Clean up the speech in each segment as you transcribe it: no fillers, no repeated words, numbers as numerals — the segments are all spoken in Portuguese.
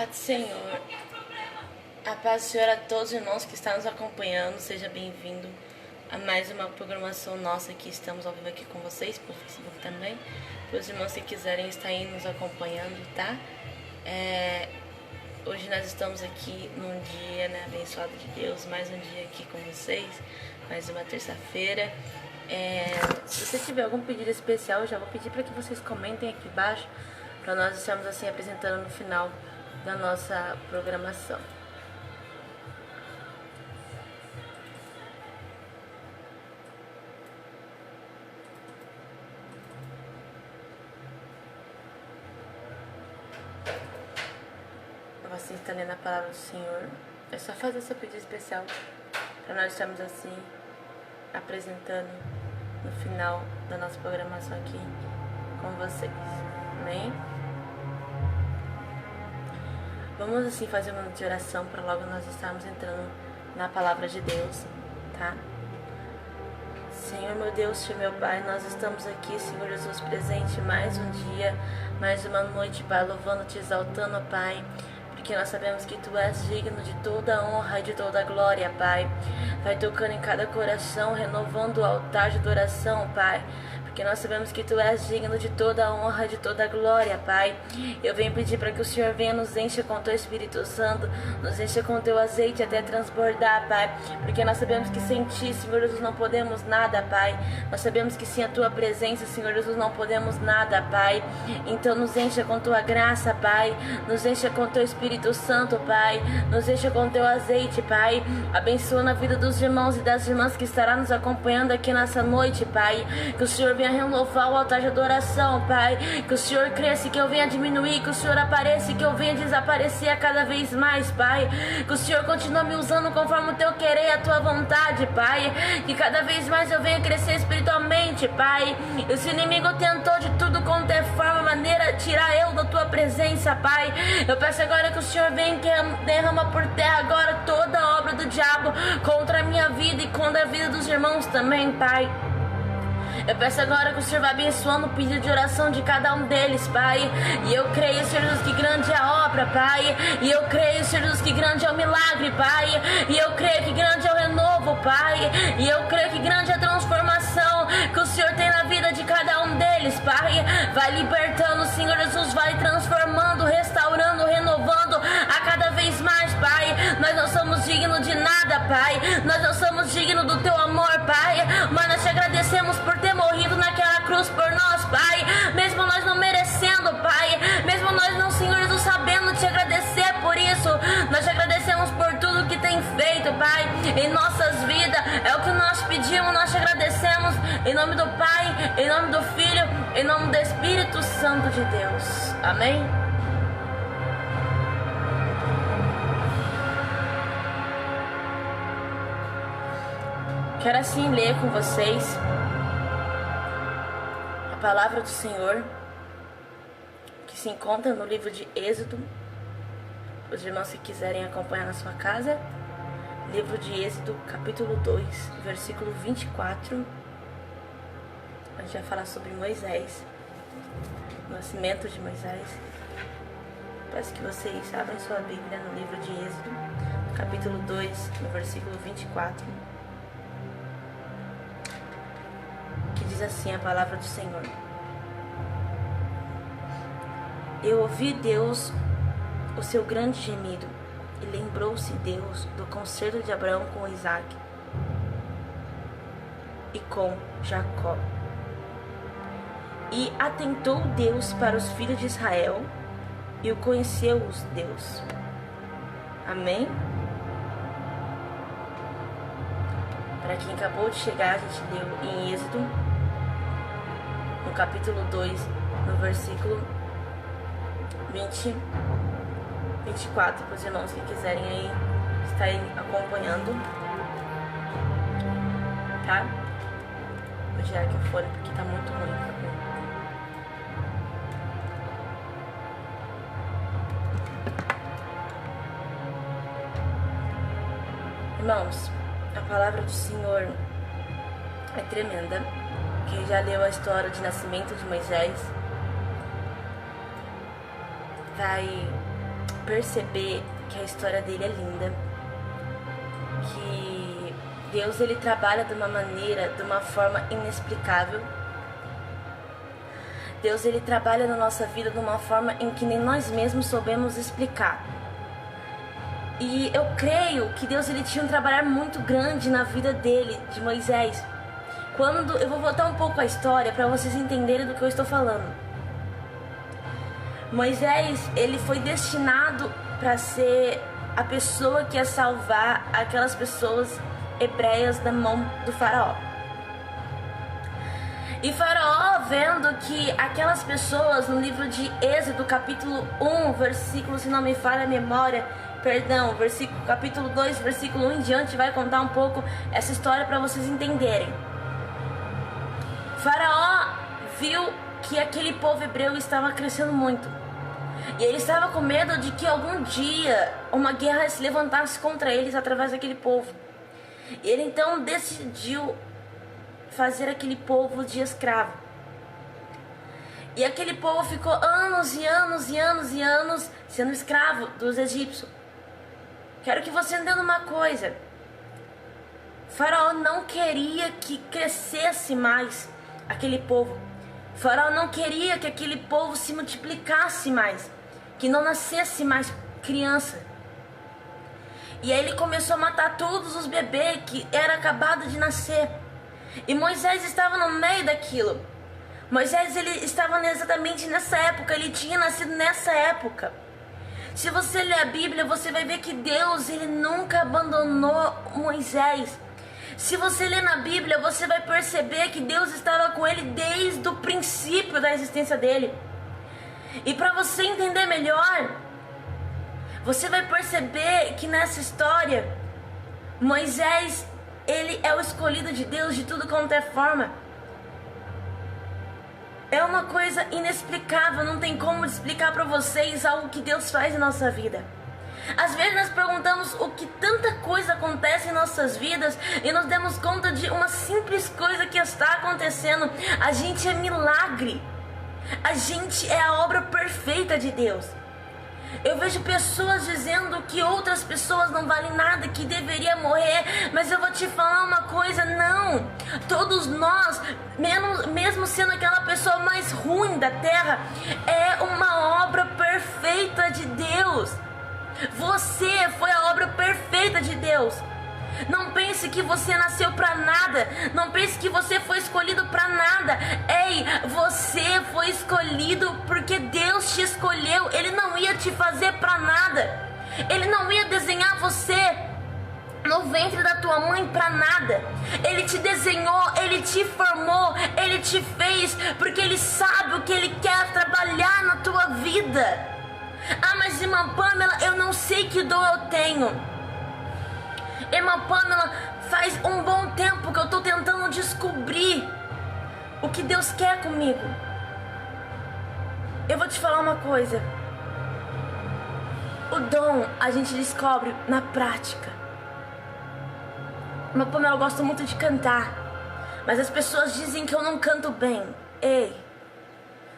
Paz do Senhor. A paz do Senhor a todos os irmãos que estão nos acompanhando. Seja bem-vindo a mais uma programação nossa que estamos ao vivo aqui com vocês, pelo Facebook também. Para os irmãos que quiserem estar aí nos acompanhando, tá? Hoje nós estamos aqui num dia, né, abençoado de Deus, mais um dia aqui com vocês, mais uma terça-feira. Se você tiver algum pedido especial, eu já vou pedir para que vocês comentem aqui embaixo, para nós estarmos assim apresentando no final da nossa programação. Você está lendo a palavra do Senhor, é só fazer seu pedido especial para nós estarmos assim apresentando no final da nossa programação aqui com vocês. Amém? Vamos assim fazer uma de oração para logo nós estarmos entrando na palavra de Deus, tá? Senhor meu Deus, Senhor meu Pai, nós estamos aqui, Senhor Jesus, presente mais um dia, mais uma noite, Pai, louvando, te exaltando, Pai, porque nós sabemos que Tu és digno de toda a honra e de toda a glória, Pai. Vai tocando em cada coração, renovando o altar de adoração, Pai, porque nós sabemos que Tu és digno de toda a honra e de toda a glória, Pai. Eu venho pedir para que o Senhor venha nos encha com Teu Espírito Santo, nos encha com Teu azeite até transbordar, Pai, porque nós sabemos que sem Ti, Senhor Jesus, não podemos nada, Pai. Nós sabemos que sem a Tua presença, Senhor Jesus, não podemos nada, Pai. Então nos encha com Tua graça, Pai, nos encha com Teu Espírito Santo, Pai, nos encha com Teu azeite, Pai. Abençoa na vida dos irmãos e das irmãs que estará nos acompanhando aqui nessa noite, Pai. Que o Senhor venha renovar o altar de adoração, Pai. Que o Senhor cresça e que eu venha diminuir, que o Senhor apareça e que eu venha desaparecer a cada vez mais, Pai. Que o Senhor continue me usando conforme o Teu querer e a Tua vontade, Pai. Que cada vez mais eu venha crescer espiritualmente, Pai. Esse inimigo tentou de tudo quanto é forma, maneira, tirar eu da Tua presença, Pai. Eu peço agora que o Senhor venha e derrama por terra agora toda a obra do diabo contra a minha vida e contra a vida dos irmãos também, Pai. Eu peço agora que o Senhor vá abençoando o pedido de oração de cada um deles, Pai. E eu creio, Senhor Jesus, que grande é a obra, Pai. E eu creio, Senhor Jesus, que grande é o milagre, Pai. E eu creio que grande é o renovo, Pai. E eu creio que grande é a transformação que o Senhor tem na vida de cada um deles, Pai. Vai libertando, Senhor Jesus, vai transformando, restaurando, renovando a cada vez mais, Pai. Nós não somos dignos de nada, Pai. Nós não somos dignos do Teu amor, Pai. Mas nós te agradecemos por ter morrido naquela cruz por nós, Pai. Mesmo nós não merecendo, Pai. Mesmo nós não, Senhor Jesus, sabendo te agradecer por isso. Nós te agradecemos por tudo que tem feito, Pai, em nossas vidas. É o que nós pedimos, nós te agradecemos. Em nome do Pai, em nome do Filho, em nome do Espírito Santo de Deus. Amém? Quero assim ler com vocês a palavra do Senhor, que se encontra no livro de Êxodo. Os irmãos que quiserem acompanhar na sua casa, livro de Êxodo, capítulo 2, versículo 24. A gente vai falar sobre Moisés, o nascimento de Moisés. Peço que vocês abram sua Bíblia no livro de Êxodo, capítulo 2, no versículo 24. Diz assim a palavra do Senhor: Eu ouvi Deus o seu grande gemido, e lembrou-se Deus do concerto de Abraão com Isaac e com Jacó. E atentou Deus para os filhos de Israel, e o conheceu-os Deus. Amém? Para quem acabou de chegar, a gente leu em Êxodo, no capítulo 2, no versículo 24, para os irmãos que quiserem aí estar aí acompanhando, tá? Vou tirar aqui o fone porque tá muito ruim, tá bom? Irmãos, a palavra do Senhor é tremenda. Quem já leu a história de nascimento de Moisés vai perceber que a história dele é linda, que Deus ele trabalha de uma maneira, de uma forma inexplicável. Deus ele trabalha na nossa vida de uma forma em que nem nós mesmos soubemos explicar. E eu creio que Deus ele tinha um trabalhar muito grande na vida dele, de Moisés. Quando eu vou voltar um pouco a história para vocês entenderem do que eu estou falando. Moisés, ele foi destinado para ser a pessoa que ia salvar aquelas pessoas hebreias da mão do faraó. E Faraó, vendo que aquelas pessoas, no livro de Êxodo, capítulo 1, versículo, se não me falha a memória, capítulo 2, versículo 1 em diante, vai contar um pouco essa história para vocês entenderem. Faraó viu que aquele povo hebreu estava crescendo muito. E ele estava com medo de que algum dia uma guerra se levantasse contra eles através daquele povo. E ele então decidiu fazer aquele povo de escravo. E aquele povo ficou anos e anos e anos e anos sendo escravo dos egípcios. Quero que você entenda uma coisa. Faraó não queria que crescesse mais aquele povo. Faraó não queria que aquele povo se multiplicasse mais, que não nascesse mais criança. E aí ele começou a matar todos os bebês que eram acabados de nascer. E Moisés estava no meio daquilo. Moisés ele estava exatamente nessa época, ele tinha nascido nessa época. Se você ler a Bíblia, você vai ver que Deus ele nunca abandonou Moisés. Se você ler na Bíblia, você vai perceber que Deus estava com ele desde o princípio da existência dele. E para você entender melhor, você vai perceber que nessa história, Moisés, ele é o escolhido de Deus de tudo quanto é forma. É uma coisa inexplicável, não tem como explicar para vocês algo que Deus faz em nossa vida. Às vezes nós perguntamos o que tanta coisa acontece em nossas vidas e nos damos conta de uma simples coisa que está acontecendo. A gente é milagre. A gente é a obra perfeita de Deus. Eu vejo pessoas dizendo que outras pessoas não valem nada, que deveria morrer, mas eu vou te falar uma coisa, não. Todos nós, mesmo sendo aquela pessoa mais ruim da terra, é uma obra perfeita de Deus. Você foi a obra perfeita de Deus. Não pense que você nasceu para nada. Não pense que você foi escolhido para nada. Ei, você foi escolhido porque Deus te escolheu. Ele não ia te fazer para nada. Ele não ia desenhar você no ventre da tua mãe para nada. Ele te desenhou, ele te formou, ele te fez porque ele sabe o que ele quer trabalhar na tua vida. Ah, mas irmã Pamela, eu não sei que dom eu tenho. Irmã Pamela, faz um bom tempo que eu estou tentando descobrir o que Deus quer comigo. Eu vou te falar uma coisa. O dom a gente descobre na prática. Irmã Pamela, eu gosto muito de cantar, mas as pessoas dizem que eu não canto bem. Ei,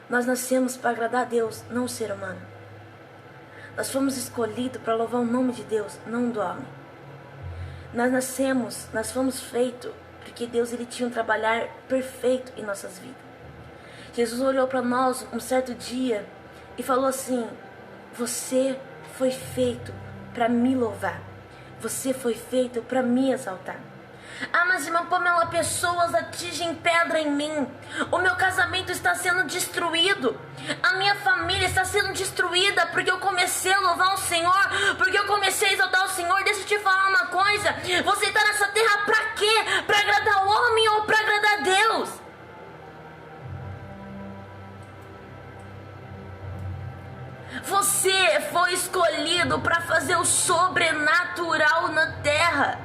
nós nascemos para agradar a Deus, não o ser humano. Nós fomos escolhidos para louvar o nome de Deus, não do homem. Nós fomos feitos porque Deus ele tinha um trabalhar perfeito em nossas vidas. Jesus olhou para nós um certo dia e falou assim: você foi feito para me louvar. Você foi feito para me exaltar. Ah, mas irmã Pamela, pessoas atingem pedra em mim. O meu casamento está sendo destruído. A minha família está sendo destruída porque eu comecei a louvar o Senhor, porque eu comecei a exaltar o Senhor. Deixa eu te falar uma coisa. Você está nessa terra para quê? Para agradar o homem ou para agradar a Deus? Você foi escolhido para fazer o sobrenatural na terra.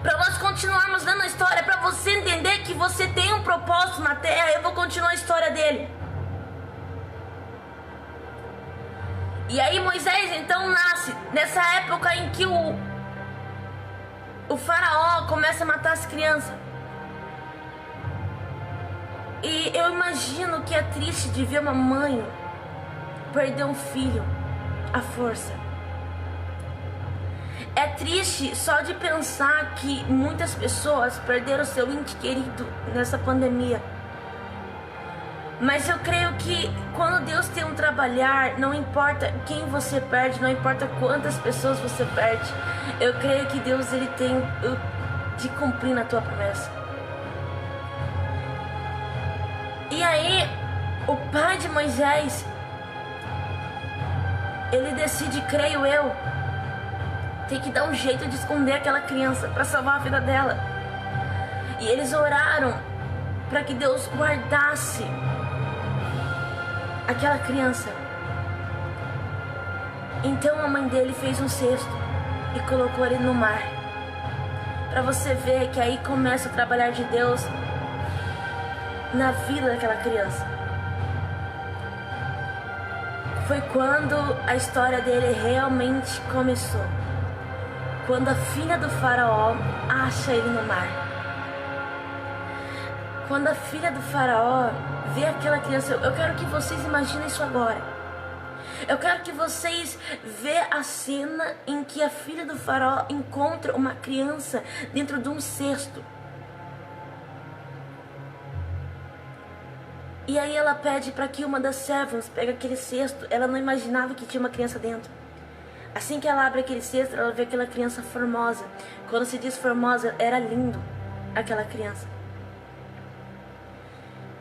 Para nós continuarmos dando a história, para você entender que você tem um propósito na terra, eu vou continuar a história dele. E aí Moisés então nasce nessa época em que o faraó começa a matar as crianças. E eu imagino que é triste de ver uma mãe perder um filho à força. É triste só de pensar que muitas pessoas perderam seu ente querido nessa pandemia. Mas eu creio que quando Deus tem um trabalhar, não importa quem você perde, não importa quantas pessoas você perde, eu creio que Deus ele tem de cumprir na tua promessa. E aí, o pai de Moisés, ele decide, creio eu, tem que dar um jeito de esconder aquela criança para salvar a vida dela. E eles oraram para que Deus guardasse aquela criança. Então a mãe dele fez um cesto e colocou ele no mar. Para você ver que aí começa o trabalhar de Deus na vida daquela criança. Foi quando a história dele realmente começou. Quando a filha do faraó acha ele no mar. Quando a filha do faraó vê aquela criança, eu quero que vocês imaginem isso agora. Eu quero que vocês vejam a cena em que a filha do faraó encontra uma criança dentro de um cesto. E aí ela pede para que uma das servas pegue aquele cesto. Ela não imaginava que tinha uma criança dentro. Assim que ela abre aquele cesto, ela vê aquela criança formosa. Quando se diz formosa, era lindo aquela criança.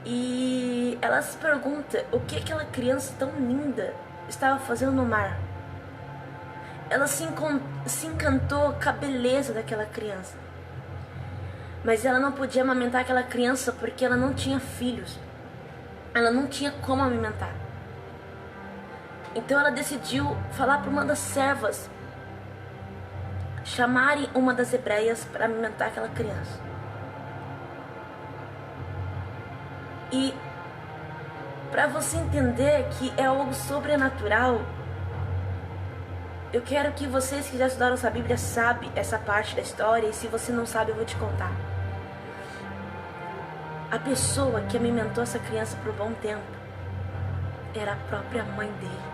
E ela se pergunta o que aquela criança tão linda estava fazendo no mar. Ela se encantou com a beleza daquela criança. Mas ela não podia amamentar aquela criança porque ela não tinha filhos. Ela não tinha como amamentar. Então ela decidiu falar para uma das servas chamarem uma das hebreias para alimentar aquela criança. E para você entender que é algo sobrenatural, eu quero que vocês que já estudaram essa Bíblia sabem essa parte da história, e se você não sabe eu vou te contar. A pessoa que alimentou essa criança por um bom tempo era a própria mãe dele.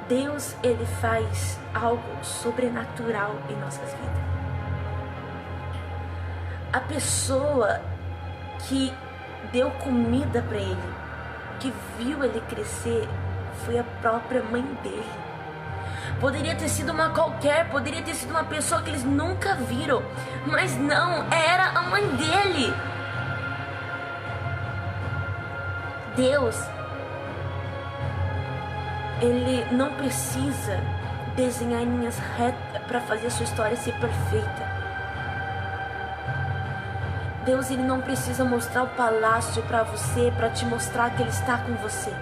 Deus, ele faz algo sobrenatural em nossas vidas. A pessoa que deu comida para ele, que viu ele crescer, foi a própria mãe dele. Poderia ter sido uma qualquer, poderia ter sido uma pessoa que eles nunca viram, mas não, era a mãe dele. Deus, ele não precisa desenhar em linhas retas para fazer a sua história ser perfeita. Deus, ele não precisa mostrar o palácio para você, para te mostrar que ele está com você.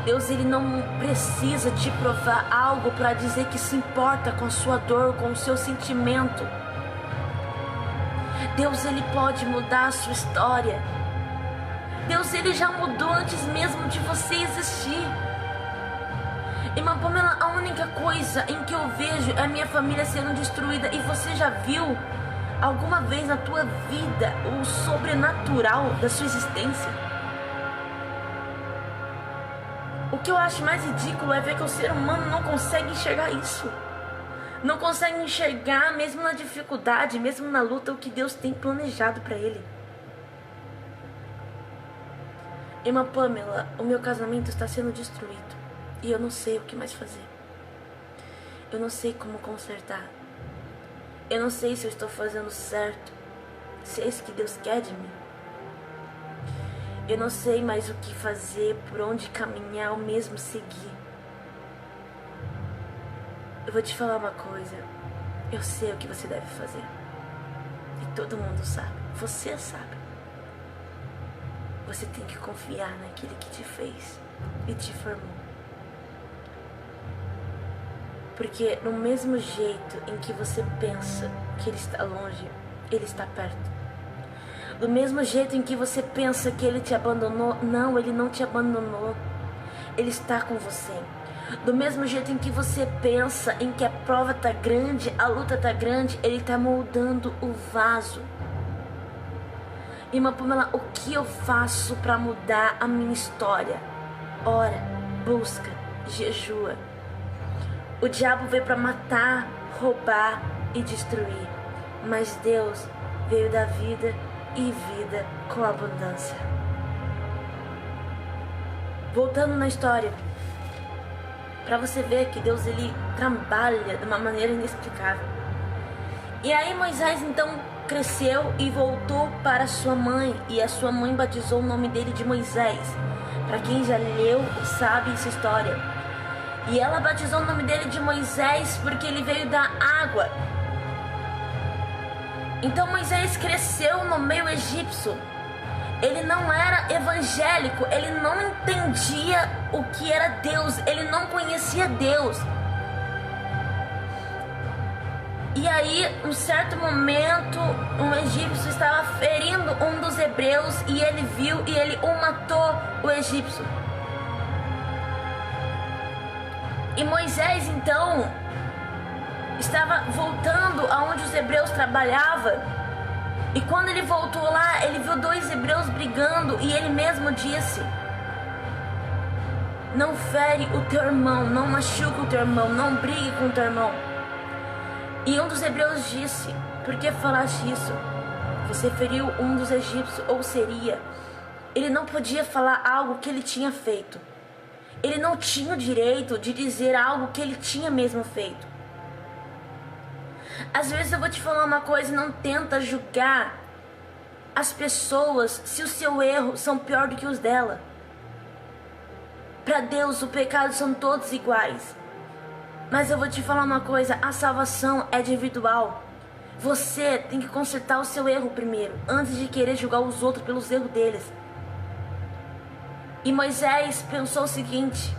Deus, ele não precisa te provar algo para dizer que se importa com a sua dor, com o seu sentimento. Deus, ele pode mudar a sua história. Deus, ele já mudou antes mesmo de você existir. Irmã Pamela, a única coisa em que eu vejo é a minha família sendo destruída. E você já viu alguma vez na tua vida o sobrenatural da sua existência? O que eu acho mais ridículo é ver que o ser humano não consegue enxergar isso. Não consegue enxergar, mesmo na dificuldade, mesmo na luta, o que Deus tem planejado para ele. Irmã Pamela, o meu casamento está sendo destruído e eu não sei o que mais fazer. Eu não sei como consertar. Eu não sei se eu estou fazendo certo, se é isso que Deus quer de mim. Eu não sei mais o que fazer, por onde caminhar ou mesmo seguir. Eu vou te falar uma coisa. Eu sei o que você deve fazer. E todo mundo sabe. Você sabe. Você tem que confiar naquele que te fez e te formou. Porque no mesmo jeito em que você pensa que ele está longe, ele está perto. Do mesmo jeito em que você pensa que ele te abandonou, não, ele não te abandonou. Ele está com você. Do mesmo jeito em que você pensa em que a prova está grande, a luta está grande, ele está moldando o vaso. Irmã Pamela, o que eu faço para mudar a minha história? Ora, busca, jejua. O diabo veio para matar, roubar e destruir, mas Deus veio dar vida e vida com abundância. Voltando na história, para você ver que Deus ele trabalha de uma maneira inexplicável. E aí Moisés então cresceu e voltou para sua mãe, e a sua mãe batizou o nome dele de Moisés. Para quem já leu, sabe essa história. E ela batizou o nome dele de Moisés porque ele veio da água. Então Moisés cresceu no meio egípcio. Ele não era evangélico, ele não entendia o que era Deus, ele não conhecia Deus. E aí, em um certo momento, um egípcio estava ferindo um dos hebreus e ele viu e ele o matou, o egípcio. E Moisés então estava voltando aonde os hebreus trabalhavam. E quando ele voltou lá, ele viu 2 hebreus brigando e ele mesmo disse: não fere o teu irmão, não machuque o teu irmão, não brigue com o teu irmão. E um dos hebreus disse: por que falaste isso? Você feriu um dos egípcios, ou seria? Ele não podia falar algo que ele tinha feito. Ele não tinha o direito de dizer algo que ele tinha mesmo feito. Às vezes eu vou te falar uma coisa, não tenta julgar as pessoas se o seu erro são pior do que os dela. Para Deus, o pecado são todos iguais. Mas eu vou te falar uma coisa, a salvação é individual. Você tem que consertar o seu erro primeiro, antes de querer julgar os outros pelos erros deles. E Moisés pensou o seguinte: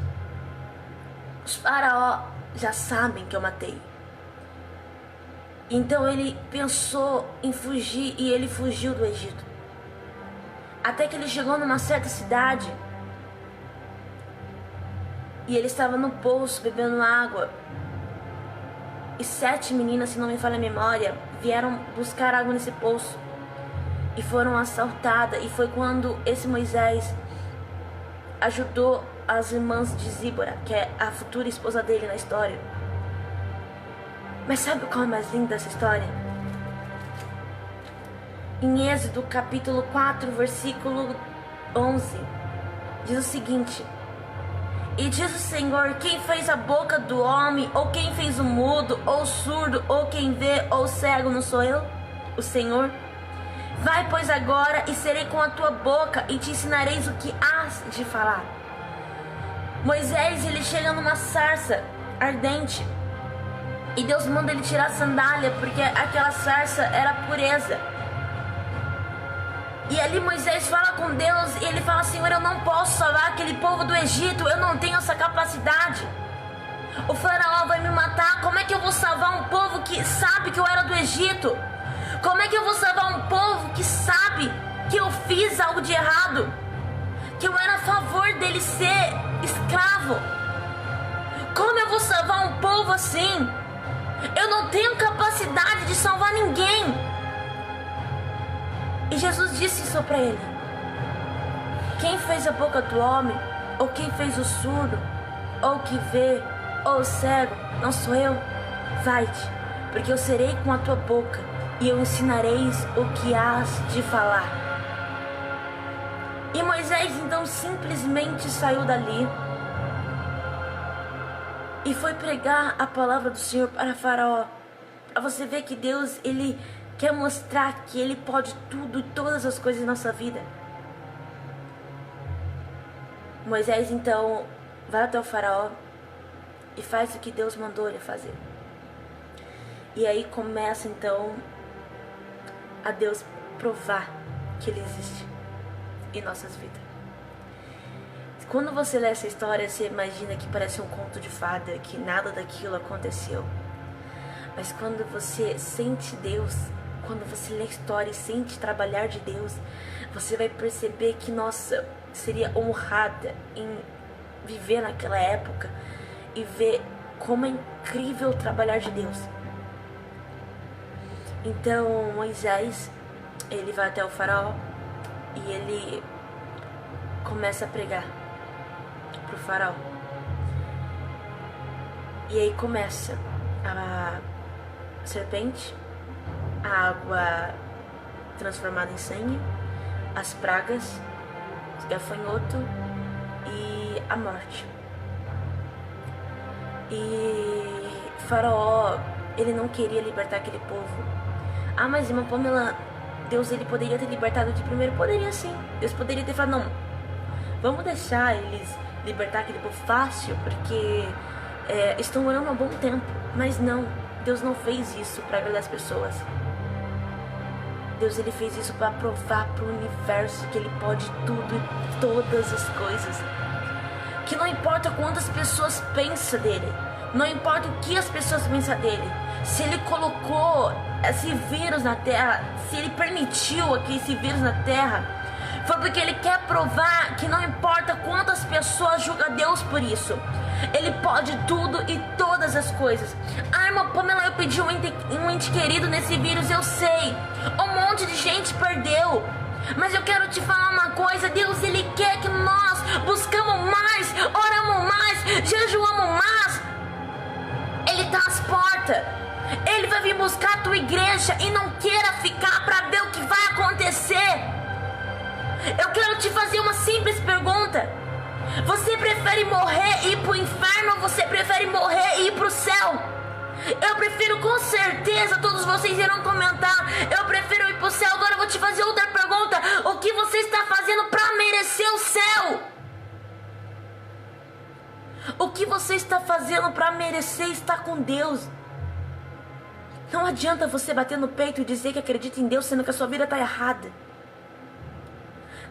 os faraó já sabem que eu matei. Então ele pensou em fugir e ele fugiu do Egito. Até que ele chegou numa certa cidade. E ele estava no poço bebendo água. E 7 meninas, se não me falha a memória, vieram buscar água nesse poço. E foram assaltadas. E foi quando esse Moisés ajudou as irmãs de Zíbora, que é a futura esposa dele na história. Mas sabe qual é mais lindo dessa história? Em Êxodo capítulo 4, versículo 11, diz o seguinte: e diz o Senhor: quem fez a boca do homem, ou quem fez o mudo, ou o surdo, ou quem vê, ou o cego, não sou eu, o Senhor? Vai, pois, agora, e serei com a tua boca, e te ensinarei o que hás de falar. Moisés, ele chega numa sarça ardente, e Deus manda ele tirar a sandália, porque aquela sarça era pureza. E ali Moisés fala com Deus, e ele fala: Senhor, eu não posso salvar aquele povo do Egito, eu não tenho essa capacidade. O faraó vai me matar, como é que eu vou salvar um povo que sabe que eu era do Egito? Como é que eu vou salvar um povo que sabe que eu fiz algo de errado? Que eu era a favor dele ser escravo? Como eu vou salvar um povo assim? Eu não tenho capacidade de salvar ninguém. E Jesus disse isso para ele: quem fez a boca do homem, ou quem fez o surdo, ou o que vê, ou o cego, não sou eu? Vai-te, porque eu serei com a tua boca, e eu ensinareis o que hás de falar. E Moisés então simplesmente saiu dali e foi pregar a palavra do Senhor para Faraó. Para você ver que Deus, ele quer mostrar que ele pode tudo e todas as coisas em nossa vida. Moisés então vai até o Faraó e faz o que Deus mandou ele fazer. E aí começa então a Deus provar que ele existe em nossas vidas. Quando você lê essa história, você imagina que parece um conto de fada, que nada daquilo aconteceu. Mas quando você sente Deus, quando você lê a história e sente trabalhar de Deus, você vai perceber que, nossa, seria honrada em viver naquela época e ver como é incrível o trabalhar de Deus. Então Moisés, ele vai até o faraó e ele começa a pregar pro faraó. E aí começa a serpente, a água transformada em sangue, as pragas, os gafanhotos e a morte. E Faraó, ele não queria libertar aquele povo. Ah, mas irmã Pamela, Deus, ele poderia ter libertado de primeiro? Poderia sim. Deus poderia ter falado, não, vamos deixar eles libertar aquele povo fácil, porque estão orando há bom tempo. Mas não, Deus não fez isso para agradar as pessoas. Deus, ele fez isso para provar para o universo que ele pode tudo e todas as coisas. Que não importa quantas pessoas pensam dele, não importa o que as pessoas pensam dele, se ele colocou esse vírus na terra, se ele permitiu aqui esse vírus na terra, foi porque ele quer provar que não importa quantas pessoas julgam Deus por isso, ele pode tudo e todas as coisas. Ah, irmã Pamela, eu pedi um ente querido nesse vírus, eu sei, um monte de gente perdeu, mas eu quero te falar uma coisa, Deus, ele quer que nós buscamos mais, oramos mais, jejuamos mais. Ele tá às portas, ele vai vir buscar a tua igreja, e não queira ficar para ver o que vai acontecer. Eu quero te fazer uma simples pergunta: você prefere morrer e ir pro inferno, ou você prefere morrer e ir pro céu? Eu prefiro, com certeza, todos vocês irão comentar, eu prefiro ir pro céu. Agora eu vou te fazer outra pergunta: o que você está fazendo para merecer o céu? O que você está fazendo para merecer estar com Deus? Não adianta você bater no peito e dizer que acredita em Deus, sendo que a sua vida está errada.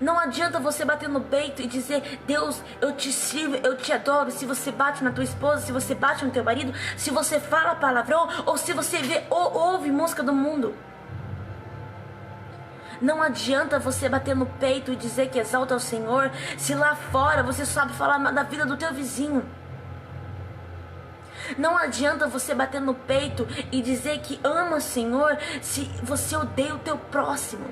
Não adianta você bater no peito e dizer, Deus, eu te sirvo, eu te adoro, se você bate na tua esposa, se você bate no teu marido, se você fala palavrão, ou se você vê ou ouve música do mundo. Não adianta você bater no peito e dizer que exalta o Senhor, se lá fora você sabe falar da vida do teu vizinho. Não adianta você bater no peito e dizer que ama o Senhor, se você odeia o teu próximo.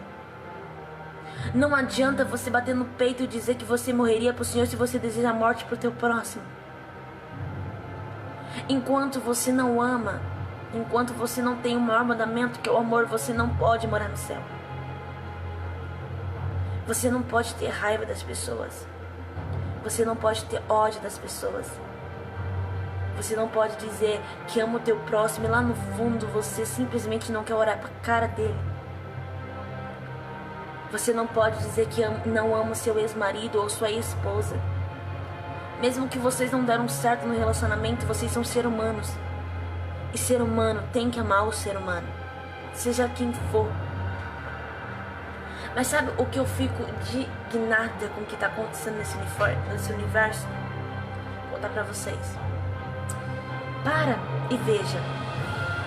Não adianta você bater no peito e dizer que você morreria para o Senhor se você deseja a morte para o teu próximo. Enquanto você não ama, enquanto você não tem o maior mandamento, que é o amor, você não pode morar no céu. Você não pode ter raiva das pessoas. Você não pode ter ódio das pessoas. Você não pode dizer que ama o teu próximo e lá no fundo você simplesmente não quer olhar para a cara dele. Você não pode dizer que não ama o seu ex-marido ou sua ex-esposa. Mesmo que vocês não deram certo no relacionamento, vocês são seres humanos. E ser humano tem que amar o ser humano, seja quem for. Mas sabe o que eu fico indignada com o que está acontecendo nesse universo? Vou contar pra vocês. Para e veja.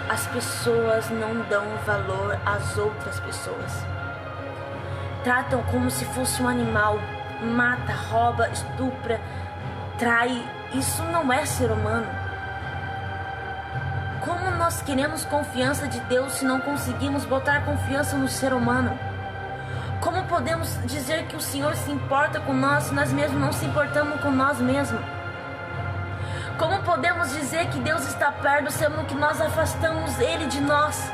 As pessoas não dão valor às outras pessoas. Tratam como se fosse um animal. Mata, rouba, estupra, trai. Isso não é ser humano. Como nós queremos confiança de Deus se não conseguimos botar confiança no ser humano? Como podemos dizer que o Senhor se importa com nós se nós mesmos não se importamos com nós mesmos? Como podemos dizer que Deus está perto sendo que nós afastamos Ele de nós?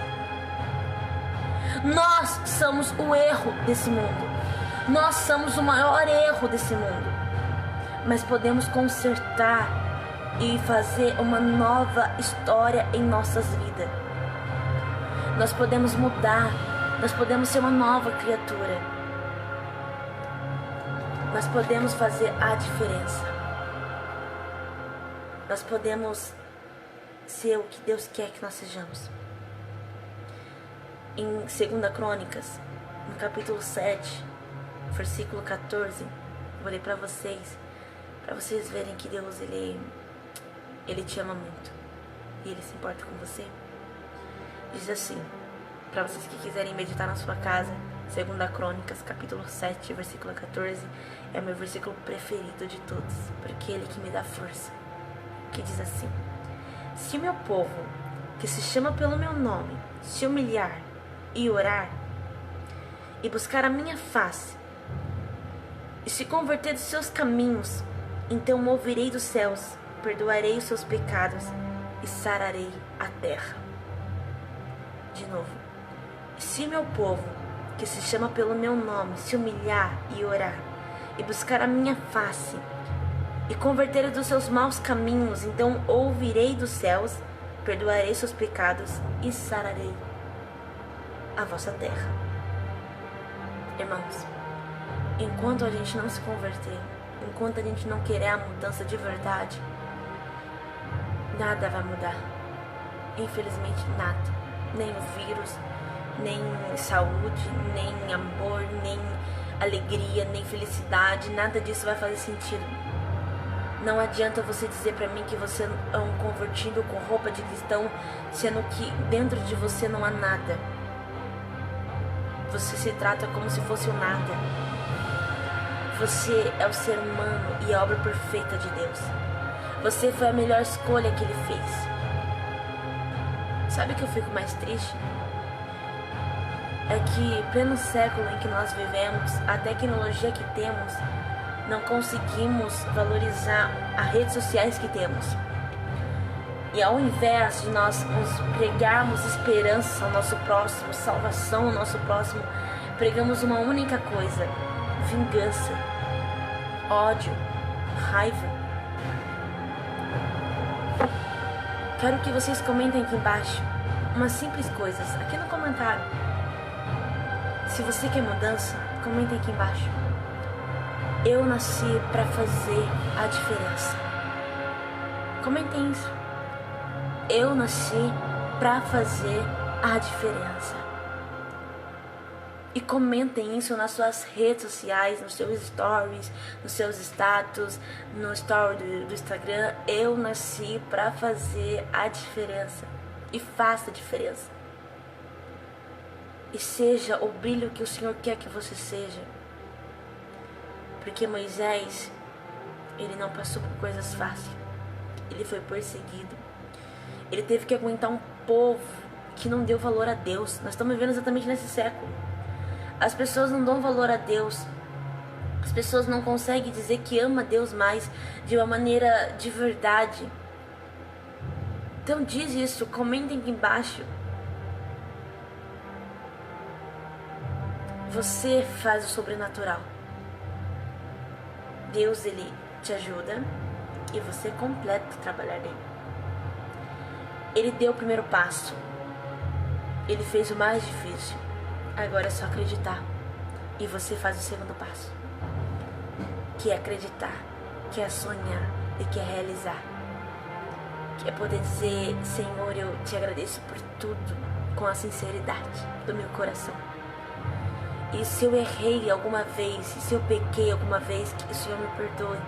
Nós somos o erro desse mundo. Nós somos o maior erro desse mundo. Mas podemos consertar e fazer uma nova história em nossas vidas. Nós podemos mudar. Nós podemos ser uma nova criatura. Nós podemos fazer a diferença. Nós podemos ser o que Deus quer que nós sejamos. Em 2 Crônicas, no capítulo 7, versículo 14, vou ler para vocês verem que Deus, Ele te ama muito. E Ele se importa com você. Diz assim, para vocês que quiserem meditar na sua casa, 2 Crônicas, capítulo 7, versículo 14, é o meu versículo preferido de todos, porque é Ele que me dá força. Que diz assim: se o meu povo, que se chama pelo meu nome, se humilhar e orar, e buscar a minha face, e se converter dos seus caminhos, então ouvirei dos céus, perdoarei os seus pecados e sararei a terra. De novo. Se meu povo, que se chama pelo meu nome, se humilhar e orar, e buscar a minha face, e converter dos seus maus caminhos, então ouvirei dos céus, perdoarei seus pecados e sararei a vossa terra. Irmãos, enquanto a gente não se converter, enquanto a gente não querer a mudança de verdade, nada vai mudar. Infelizmente nada. Nem o vírus, nem saúde, nem amor, nem alegria, nem felicidade, nada disso vai fazer sentido. Não adianta você dizer pra mim que você é um convertido com roupa de cristão, sendo que dentro de você não há nada. Você se trata como se fosse um nada. Você é o ser humano e a obra perfeita de Deus. Você foi a melhor escolha que Ele fez. Sabe o que eu fico mais triste? É que, pleno século em que nós vivemos, a tecnologia que temos, não conseguimos valorizar as redes sociais que temos. E ao invés de nós nos pregarmos esperança ao nosso próximo, salvação ao nosso próximo, pregamos uma única coisa: vingança, ódio, raiva. Quero que vocês comentem aqui embaixo umas simples coisas, aqui no comentário. Se você quer mudança, comentem aqui embaixo. Eu nasci para fazer a diferença. Comentem isso. Eu nasci para fazer a diferença. E comentem isso nas suas redes sociais, nos seus stories, nos seus status, no story do Instagram. Eu nasci para fazer a diferença. E faça a diferença. E seja o brilho que o Senhor quer que você seja. Porque Moisés, ele não passou por coisas fáceis. Ele foi perseguido. Ele teve que aguentar um povo que não deu valor a Deus. Nós estamos vivendo exatamente nesse século. As pessoas não dão valor a Deus. As pessoas não conseguem dizer que ama Deus mais de uma maneira de verdade. Então diz isso, comentem aqui embaixo. Você faz o sobrenatural. Deus, Ele te ajuda e você completa o trabalhar dele. Ele deu o primeiro passo. Ele fez o mais difícil. Agora é só acreditar. E você faz o segundo passo. Que é acreditar, que é sonhar e que é realizar. Que é poder dizer: Senhor, eu te agradeço por tudo, com a sinceridade do meu coração. E se eu errei alguma vez, e se eu pequei alguma vez, que o Senhor me perdoe.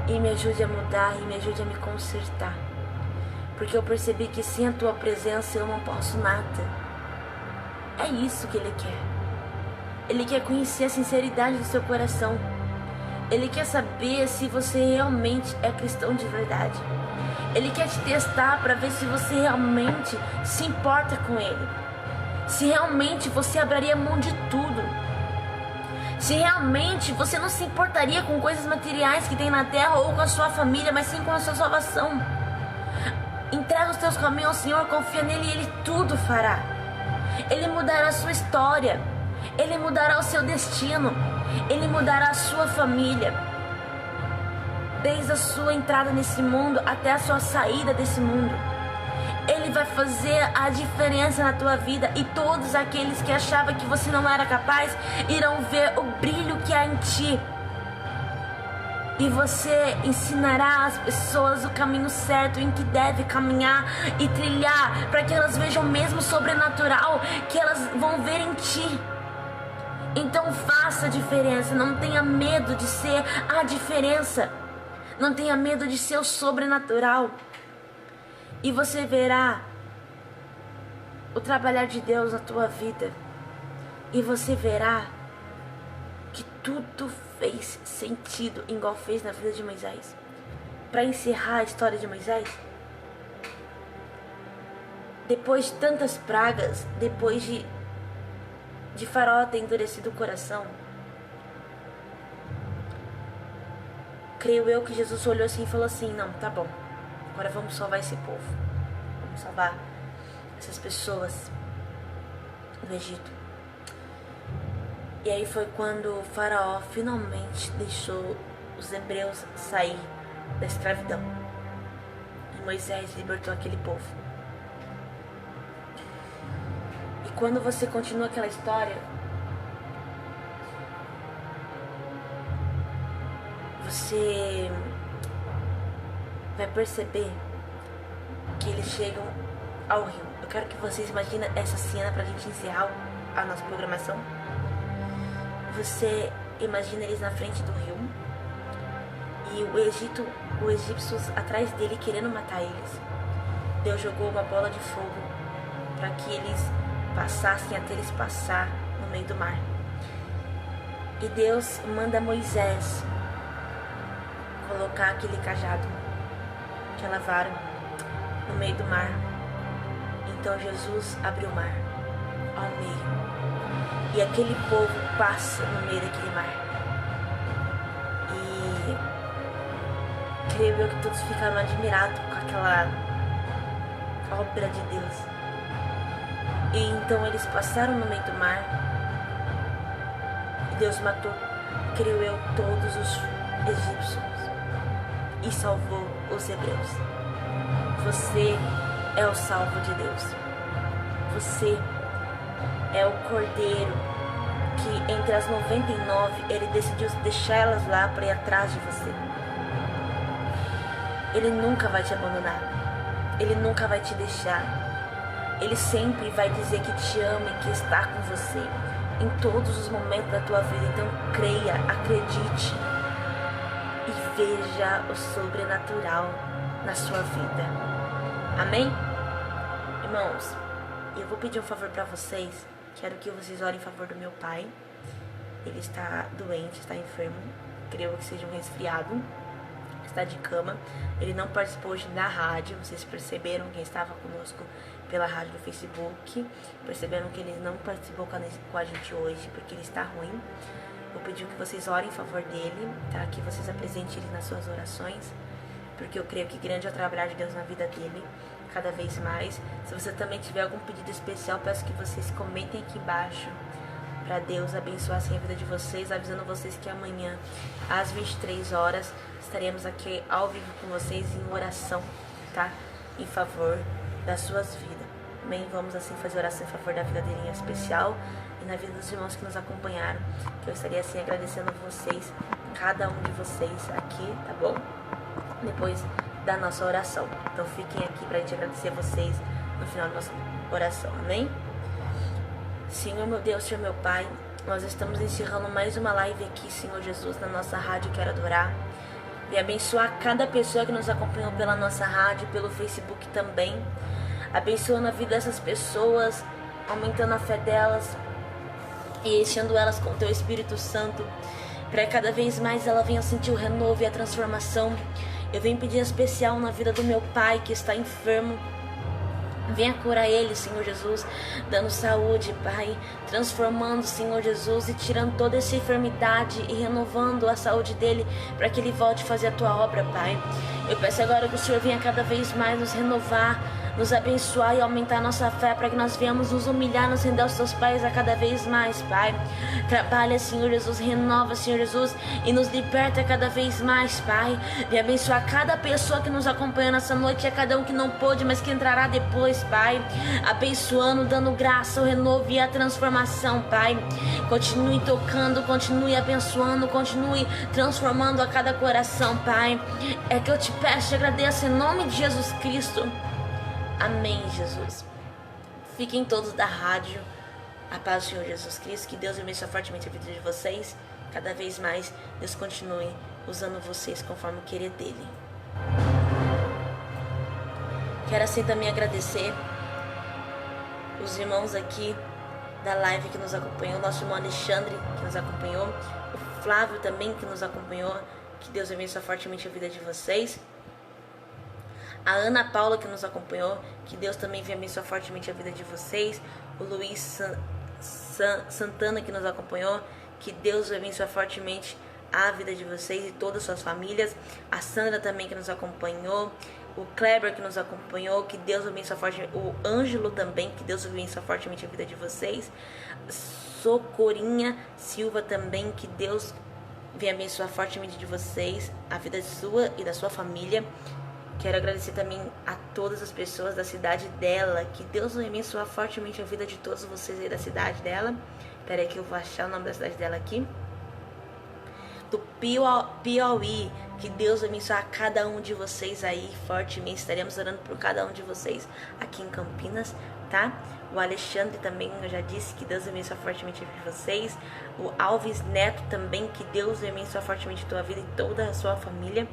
E me ajude a mudar, e me ajude a me consertar. Porque eu percebi que sem a tua presença eu não posso nada. É isso que Ele quer. Ele quer conhecer a sinceridade do seu coração. Ele quer saber se você realmente é cristão de verdade. Ele quer te testar para ver se você realmente se importa com Ele. Se realmente você abriria mão de tudo. Se realmente você não se importaria com coisas materiais que tem na terra ou com a sua família, mas sim com a sua salvação. Entrega os teus caminhos ao Senhor, confia nele e Ele tudo fará. Ele mudará a sua história. Ele mudará o seu destino. Ele mudará a sua família. Desde a sua entrada nesse mundo até a sua saída desse mundo. Ele vai fazer a diferença na tua vida. E todos aqueles que achavam que você não era capaz irão ver o brilho que há em ti. E você ensinará as pessoas o caminho certo em que deve caminhar e trilhar, para que elas vejam o mesmo sobrenatural que elas vão ver em ti. Então faça a diferença, não tenha medo de ser a diferença, não tenha medo de ser o sobrenatural. E você verá o trabalhar de Deus na tua vida. E você verá que tudo fez sentido, igual fez na vida de Moisés. Para encerrar a história de Moisés, depois de tantas pragas, depois de Faraó ter endurecido o coração, creio eu que Jesus olhou assim e falou assim: não, tá bom, agora vamos salvar esse povo, vamos salvar essas pessoas do Egito. E aí foi quando o faraó finalmente deixou os hebreus sair da escravidão. E Moisés libertou aquele povo. E quando você continua aquela história, você vai perceber que eles chegam ao rio. Eu quero que vocês imaginem essa cena pra gente encerrar a nossa programação. Você imagina eles na frente do rio e os egípcios atrás dele querendo matar eles. Deus jogou uma bola de fogo para que eles passassem até eles passar no meio do mar. E Deus manda Moisés colocar aquele cajado, aquela vara, no meio do mar. Então Jesus abriu o mar ao meio. E aquele povo passa no meio daquele mar. E creio eu que todos ficaram admirados com aquela obra de Deus. E então eles passaram no meio do mar. E Deus matou, creio eu, todos os egípcios e salvou os hebreus. Você é o salvo de Deus. Você é o cordeiro que entre as 99 ele decidiu deixar elas lá para ir atrás de você. Ele nunca vai te abandonar. Ele nunca vai te deixar. Ele sempre vai dizer que te ama e que está com você em todos os momentos da tua vida. Então creia, acredite e veja o sobrenatural na sua vida. Amém? Irmãos, eu vou pedir um favor para vocês. Quero que vocês orem em favor do meu pai. Ele está doente, está enfermo. Creio que seja um resfriado. Está de cama. Ele não participou hoje da rádio. Vocês perceberam, quem estava conosco pela rádio do Facebook, perceberam que ele não participou com a gente hoje, porque ele está ruim. Vou pedir que vocês orem em favor dele, tá? Que vocês apresentem ele nas suas orações, porque eu creio que grande é o trabalho de Deus na vida dele, cada vez mais. Se você também tiver algum pedido especial, peço que vocês comentem aqui embaixo, para Deus abençoar assim a vida de vocês, avisando vocês que amanhã, às 23 horas, estaremos aqui ao vivo com vocês em oração, tá? Em favor das suas vidas. Amém? Vamos assim fazer oração em favor da vida dele em especial e na vida dos irmãos que nos acompanharam, que eu estaria assim agradecendo a vocês, cada um de vocês aqui, tá bom? Depois da nossa oração. Então fiquem aqui pra gente agradecer a vocês no final da nossa oração. Amém? Senhor meu Deus, Senhor meu Pai, nós estamos encerrando mais uma live aqui, Senhor Jesus, na nossa rádio Quero Adorar. E abençoar cada pessoa que nos acompanhou pela nossa rádio, pelo Facebook também. Abençoando a vida dessas pessoas, aumentando a fé delas e enchendo elas com o Teu Espírito Santo, para cada vez mais ela venha sentir o renovo e a transformação. Eu venho pedir especial na vida do meu pai que está enfermo. Venha curar ele, Senhor Jesus, dando saúde, Pai, transformando, Senhor Jesus, e tirando toda essa enfermidade e renovando a saúde dele, para que ele volte a fazer a Tua obra, Pai. Eu peço agora que o Senhor venha cada vez mais nos renovar, nos abençoar e aumentar a nossa fé, para que nós venhamos nos humilhar, nos render aos Teus pés a cada vez mais, Pai. Trabalha, Senhor Jesus, renova, Senhor Jesus, e nos liberta cada vez mais, Pai. E abençoar cada pessoa que nos acompanha nessa noite, e a cada um que não pôde, mas que entrará depois, Pai. Abençoando, dando graça, o renovo e a transformação, Pai. Continue tocando, continue abençoando, continue transformando a cada coração, Pai. É que eu te peço, te agradeço em nome de Jesus Cristo. Amém, Jesus. Fiquem todos da rádio. A paz do Senhor Jesus Cristo. Que Deus abençoe fortemente a vida de vocês. Cada vez mais Deus continue usando vocês conforme o querer dele. Quero assim também agradecer os irmãos aqui da live que nos acompanhou. Nosso irmão Alexandre que nos acompanhou. O Flávio também que nos acompanhou. Que Deus abençoe fortemente a vida de vocês. A Ana Paula que nos acompanhou, que Deus também venha abençoar fortemente a vida de vocês. O Luiz Santana que nos acompanhou, que Deus abençoe fortemente a vida de vocês e todas as suas famílias. A Sandra também que nos acompanhou. O Kleber que nos acompanhou, que Deus abençoe fortemente. O Ângelo também, que Deus abençoe fortemente a vida de vocês. Socorinha Silva também, que Deus venha abençoar fortemente de vocês, a vida sua e da sua família. Quero agradecer também a todas as pessoas da cidade dela, que Deus venha abençoar fortemente a vida de todos vocês aí da cidade dela. Espera aí que eu vou achar o nome da cidade dela aqui. Do Piauí, que Deus abençoe a cada um de vocês aí fortemente. Estaremos orando por cada um de vocês aqui em Campinas, tá? O Alexandre também, eu já disse, que Deus abençoe fortemente a vida de vocês. O Alves Neto também, que Deus abençoe fortemente a tua vida e toda a sua família.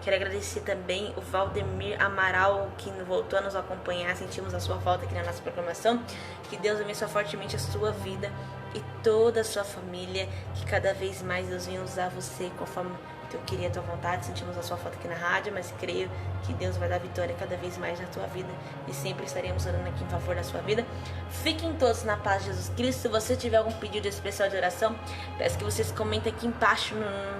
Quero agradecer também o Valdemir Amaral, que voltou a nos acompanhar. Sentimos a sua falta aqui na nossa programação. Que Deus abençoe fortemente a sua vida e toda a sua família. Que cada vez mais Deus venha usar você conforme eu queria a tua vontade. Sentimos a sua falta aqui na rádio, mas creio que Deus vai dar vitória cada vez mais na tua vida. E sempre estaremos orando aqui em favor da sua vida. Fiquem todos na paz de Jesus Cristo. Se você tiver algum pedido especial de oração, peço que vocês comentem aqui embaixo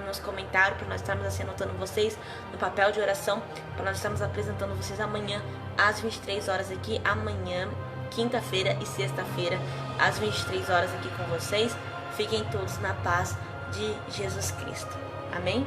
nos comentários, para nós estarmos assim anotando vocês no papel de oração, para nós estarmos apresentando vocês amanhã às 23 horas aqui. Amanhã, quinta-feira e sexta-feira, às 23 horas aqui com vocês. Fiquem todos na paz de Jesus Cristo. Amém?